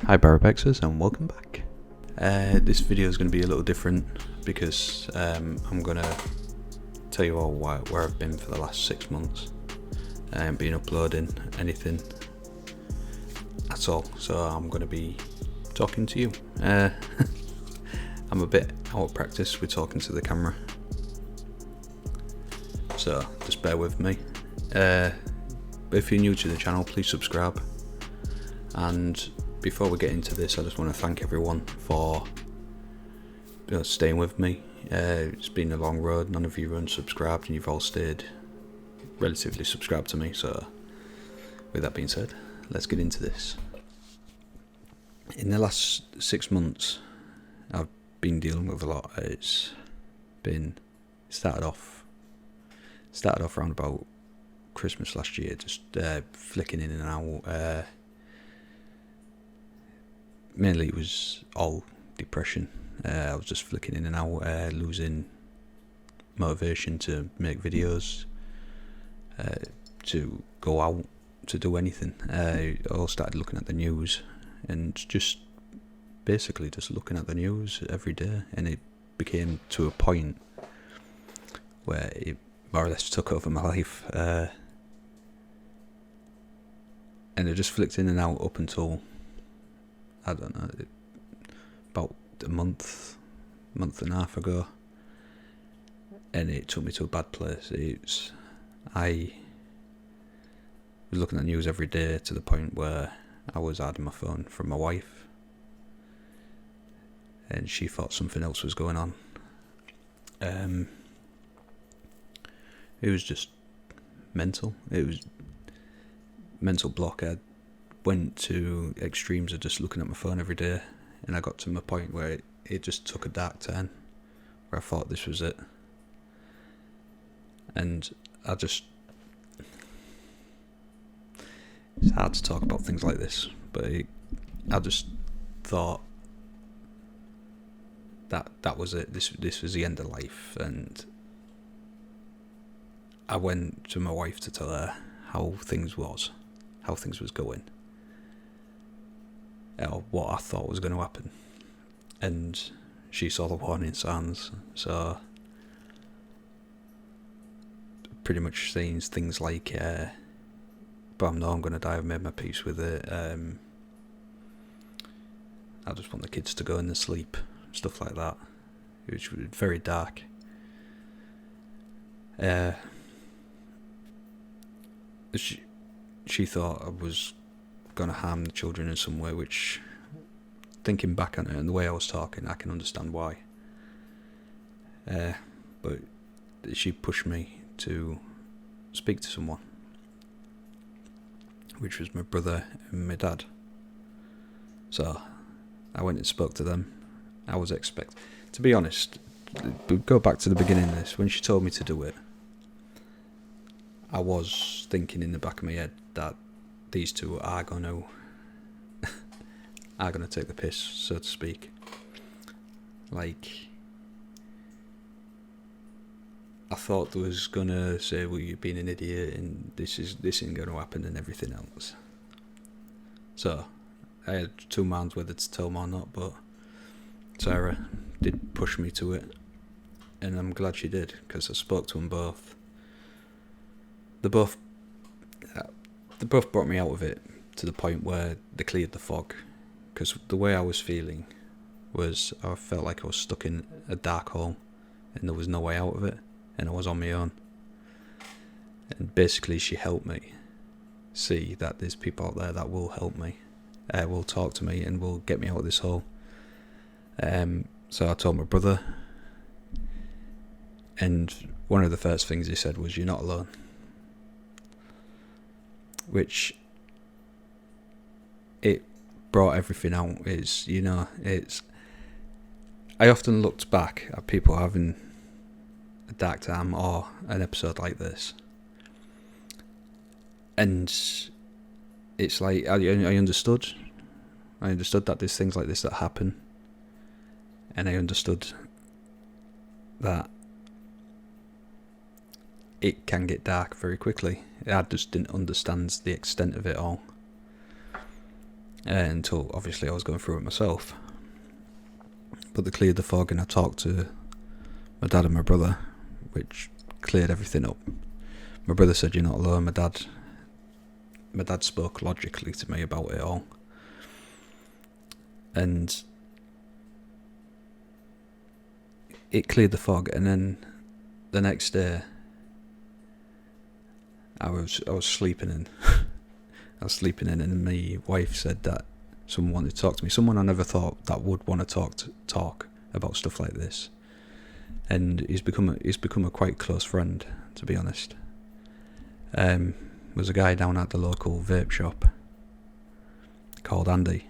Hi parabexers and welcome back. This video is going to be a little different because I'm going to tell you all where I've been for the last 6 months. I haven't been uploading anything at all, so I'm going to be talking to you. I'm a bit out of practice with talking to the camera, so just bear with me. If you're new to the channel, please subscribe. And before we get into this, I just want to thank everyone for staying with me. It's been a long road. None of you are unsubscribed, and you've all stayed relatively subscribed to me. So, with that being said, let's get into this. In the last 6 months, I've been dealing with a lot. It's been started off around about Christmas last year, just flicking in and out. Mainly it was all depression. I was just flicking in and out, losing motivation to make videos, to go out, to do anything. I all started looking at the news and just basically just looking at the news every day, and it became to a point where it more or less took over my life, and I just flicked in and out up until, I don't know, about a month and a half ago, and it took me to a bad place. I was looking at the news every day to the point where I was hiding my phone from my wife, and she thought something else was going on. It was just mental. It was mental block. I went to extremes of just looking at my phone every day, and I got to my point where it just took a dark turn, where I thought this was it. And it's hard to talk about things like this, but I just thought that was it. This was the end of life, and I went to my wife to tell her how things was going, or what I thought was going to happen, and she saw the warning signs. So pretty much saying things like, but I know I'm going to die, I've made my peace with it, I just want the kids to go in to sleep, stuff like that, which was very dark. She thought I was going to harm the children in some way, which, thinking back on it and the way I was talking, I can understand why. But she pushed me to speak to someone, which was my brother and my dad. So I went and spoke to them. To be honest, go back to the beginning of this. When she told me to do it, I was thinking in the back of my head that these two are gonna take the piss, so to speak. Like, I thought they was gonna say, well, you've been an idiot and this isn't gonna happen and everything else. So I had two minds whether to tell them or not, but Sarah did push me to it, and I'm glad she did, because I spoke to them both. They both brought me out of it to the point where they cleared the fog, because the way I was feeling was I felt like I was stuck in a dark hole and there was no way out of it, and I was on my own. And basically she helped me see that there's people out there that will help me, will talk to me and will get me out of this hole. So I told my brother, and one of the first things he said was, "You're not alone," which it brought everything out. I often looked back at people having a dark time or an episode like this, and it's like I understood that there's things like this that happen, and I understood that it can get dark very quickly. I just didn't understand the extent of it all. until obviously I was going through it myself. But they cleared the fog, and I talked to my dad and my brother, which cleared everything up. My brother said, "You're not alone." My dad spoke logically to me about it all, and it cleared the fog. And then the next day, I was sleeping in. And my wife said that someone wanted to talk to me. Someone I never thought that would want to talk about stuff like this. And he's become a quite close friend, to be honest. Was a guy down at the local vape shop called Andy.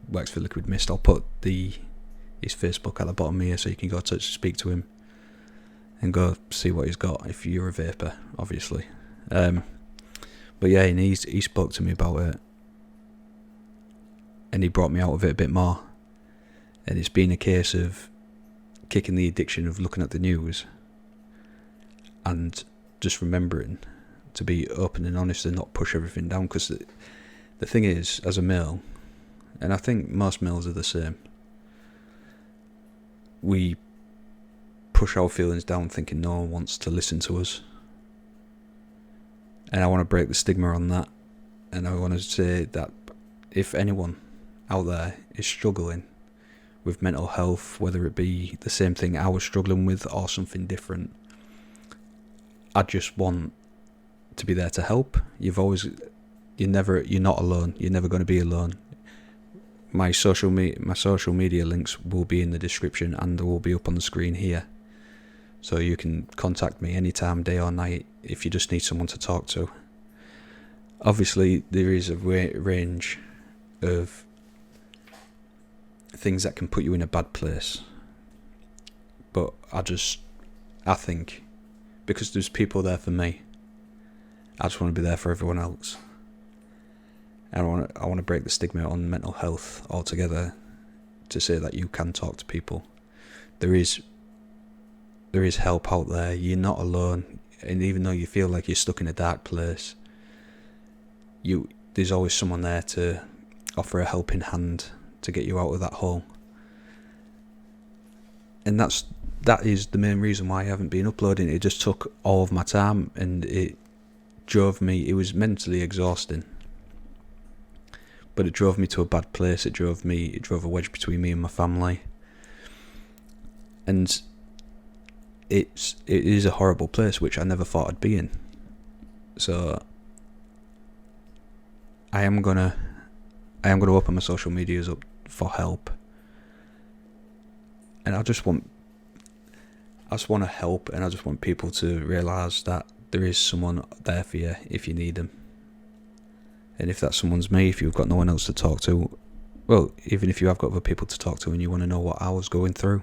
Works for Liquid Mist. I'll put his Facebook at the bottom here, so you can go to speak to him and go see what he's got if you're a vapor, obviously. But yeah, and he spoke to me about it, and he brought me out of it a bit more. And it's been a case of kicking the addiction of looking at the news and just remembering to be open and honest and not push everything down. Because the thing is, as a male, and I think most males are the same, we push our feelings down thinking no one wants to listen to us. And I want to break the stigma on that. And I want to say that if anyone out there is struggling with mental health, whether it be the same thing I was struggling with or something different, I just want to be there to help. You're not alone. You're never going to be alone. My social media links will be in the description, and they will be up on the screen here. So you can contact me anytime, day or night, if you just need someone to talk to. Obviously, there is a range of things that can put you in a bad place. But I think, because there's people there for me, I just want to be there for everyone else. I want to break the stigma on mental health altogether, to say that you can talk to people. There is help out there. You're not alone. And even though you feel like you're stuck in a dark place, there's always someone there to offer a helping hand to get you out of that hole. And that is the main reason why I haven't been uploading. It just took all of my time, and it was mentally exhausting. But it drove me to a bad place. It drove a wedge between me and my family. And it is a horrible place, which I never thought I'd be in. So I am gonna open my social medias up for help, and I just want to help, and I just want people to realise that there is someone there for you if you need them. And if that someone's me, if you've got no one else to talk to, well, even if you have got other people to talk to and you want to know what I was going through,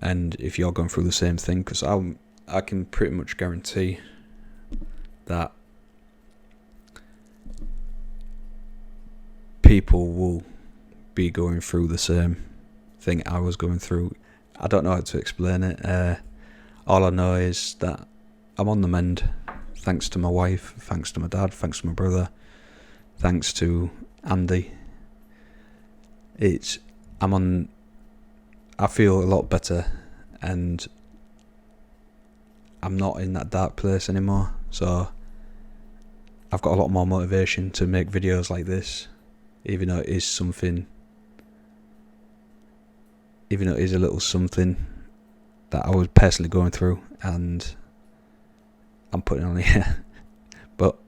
and if you're going through the same thing, because I can pretty much guarantee that people will be going through the same thing I was going through. I don't know how to explain it. All I know is that I'm on the mend, thanks to my wife, thanks to my dad, thanks to my brother, thanks to Andy. I feel a lot better, and I'm not in that dark place anymore. So I've got a lot more motivation to make videos like this, even though it is a little something that I was personally going through, and I'm putting on here. But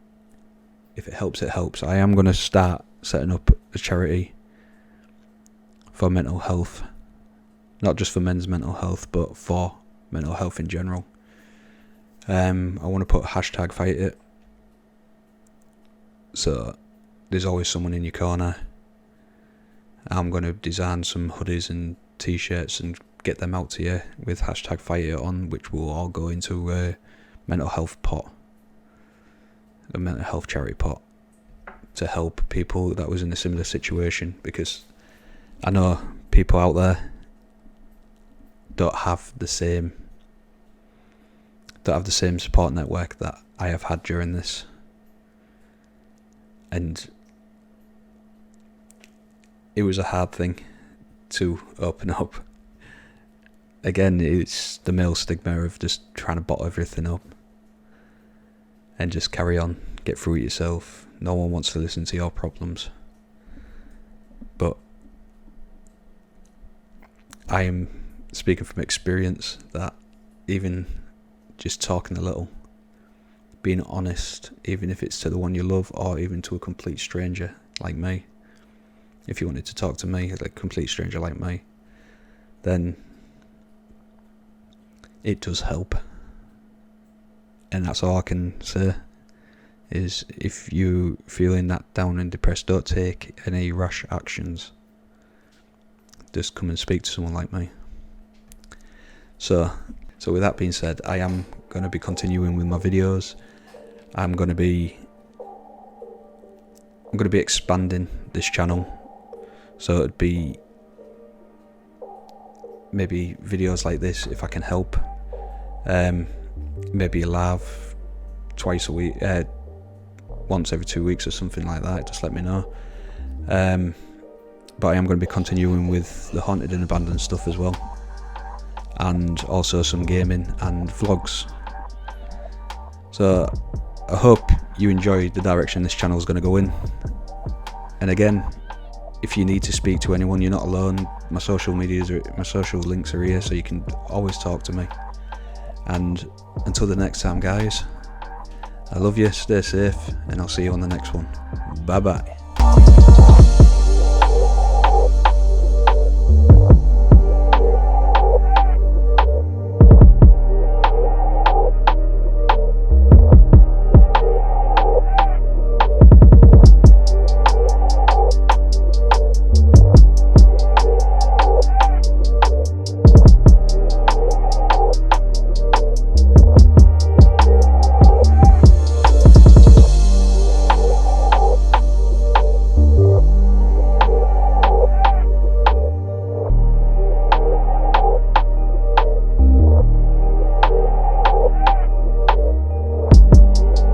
if it helps, it helps. I am going to start setting up a charity for mental health, not just for men's mental health, but for mental health in general. I want to put #FightIt, so there's always someone in your corner. I'm going to design some hoodies and t-shirts and get them out to you with #FightIt on, which will all go into a mental health pot, a mental health charity pot, to help people that was in a similar situation, because I know people out there don't have the same support network that I have had during this. and it was a hard thing to open up. Again, it's the male stigma of just trying to bottle everything up and just carry on, get through it yourself. No one wants to listen to your problems. But I am speaking from experience that even just talking a little, being honest, even if it's to the one you love or even to a complete stranger like me, if you wanted to talk to me, like a complete stranger like me, then it does help. And that's all I can say, is if you feeling that down and depressed, don't take any rash actions. Just come and speak to someone like me. So with that being said, I am going to be continuing with my videos. I'm going to be expanding this channel. So it'd be maybe videos like this if I can help. Maybe live twice a week, once every 2 weeks or something like that. Just let me know. But I am going to be continuing with the haunted and abandoned stuff as well, and also some gaming and vlogs. So I hope you enjoyed the direction this channel is going to go in. And again, if you need to speak to anyone, you're not alone. My social links are here, so you can always talk to me. And until the next time, guys, I love you, stay safe, and I'll see you on the next one. Bye bye.